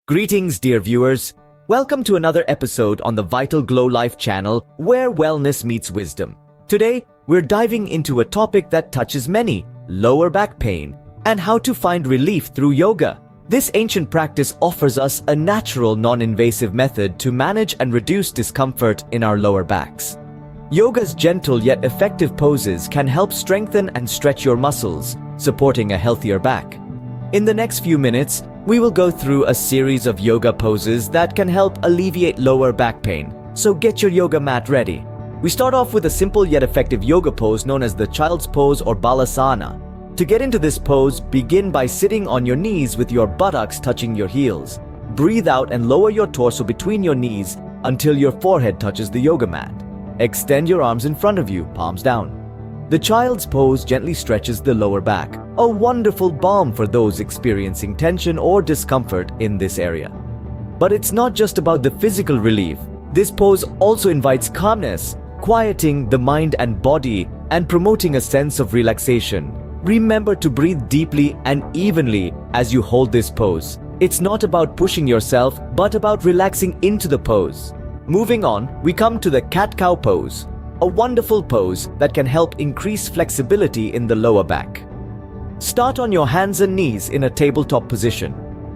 Greetings, dear viewers. Welcome to another episode on the VitalGlow Life channel, where wellness meets wisdom. Today, we're diving into a topic that touches many: lower back pain and how to find relief through yoga. This ancient practice offers us a natural, non-invasive method to manage and reduce discomfort in our lower backs. Yoga's gentle yet effective poses can help strengthen and stretch your muscles, supporting a healthier back. In the next few minutes, we will go through a series of yoga poses that can help alleviate lower back pain, so get your yoga mat ready. We start off with a simple yet effective yoga pose known as the child's pose or balasana. To get into this pose, begin by sitting on your knees with your buttocks touching your heels. Breathe out and lower your torso between your knees until your forehead touches the yoga mat. Extend your arms in front of you, palms down. The child's pose gently stretches the lower back, a wonderful balm for those experiencing tension or discomfort in this area. But it's not just about the physical relief. This pose also invites calmness, quieting the mind and body and promoting a sense of relaxation. Remember to breathe deeply and evenly as you hold this pose. It's not about pushing yourself, but about relaxing into the pose. Moving on, we come to the cat-cow pose, a wonderful pose that can help increase flexibility in the lower back. Start on your hands and knees in a tabletop position.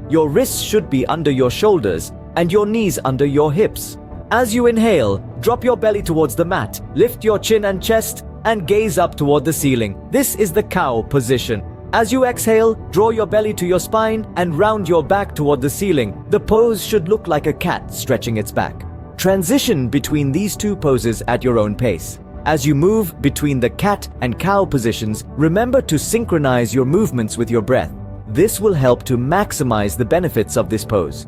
Your wrists should be under your shoulders and your knees under your hips. As you inhale, drop your belly towards the mat, lift your chin and chest, and gaze up toward the ceiling. This is the cow position. As you exhale, draw your belly to your spine and round your back toward the ceiling. The pose should look like a cat stretching its back. Transition between these two poses at your own pace. As you move between the cat and cow positions, remember to synchronize your movements with your breath. This will help to maximize the benefits of this pose.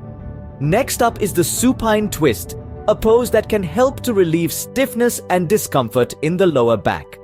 Next up is the supine twist, a pose that can help to relieve stiffness and discomfort in the lower back.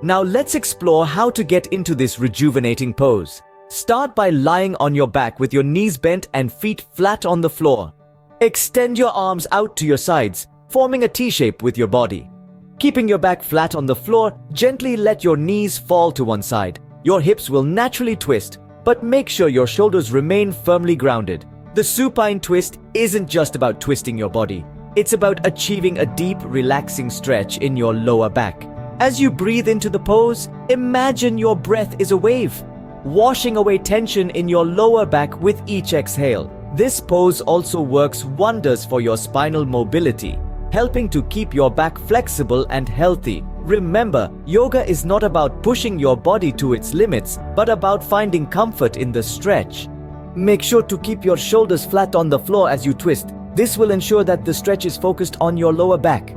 Now let's explore how to get into this rejuvenating pose. Start by lying on your back with your knees bent and feet flat on the floor. Extend your arms out to your sides, forming a T-shape with your body. Keeping your back flat on the floor, gently let your knees fall to one side. Your hips will naturally twist, but make sure your shoulders remain firmly grounded. The supine twist isn't just about twisting your body. It's about achieving a deep, relaxing stretch in your lower back. As you breathe into the pose, imagine your breath is a wave, washing away tension in your lower back with each exhale. This pose also works wonders for your spinal mobility, helping to keep your back flexible and healthy. Remember, yoga is not about pushing your body to its limits, but about finding comfort in the stretch. Make sure to keep your shoulders flat on the floor as you twist. This will ensure that the stretch is focused on your lower back.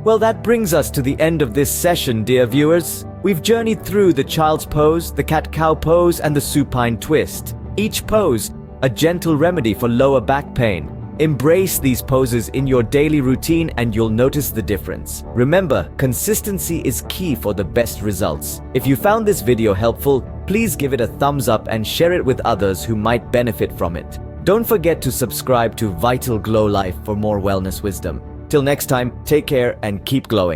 Well, that brings us to the end of this session, dear viewers. We've journeyed through the child's pose, the cat-cow pose, and the supine twist. Each pose a gentle remedy for lower back pain. Embrace these poses in your daily routine and you'll notice the difference. Remember, consistency is key for the best results. If you found this video helpful, please give it a thumbs up and share it with others who might benefit from it. Don't forget to subscribe to VitalGlow Life for more wellness wisdom. Till next time, take care and keep glowing.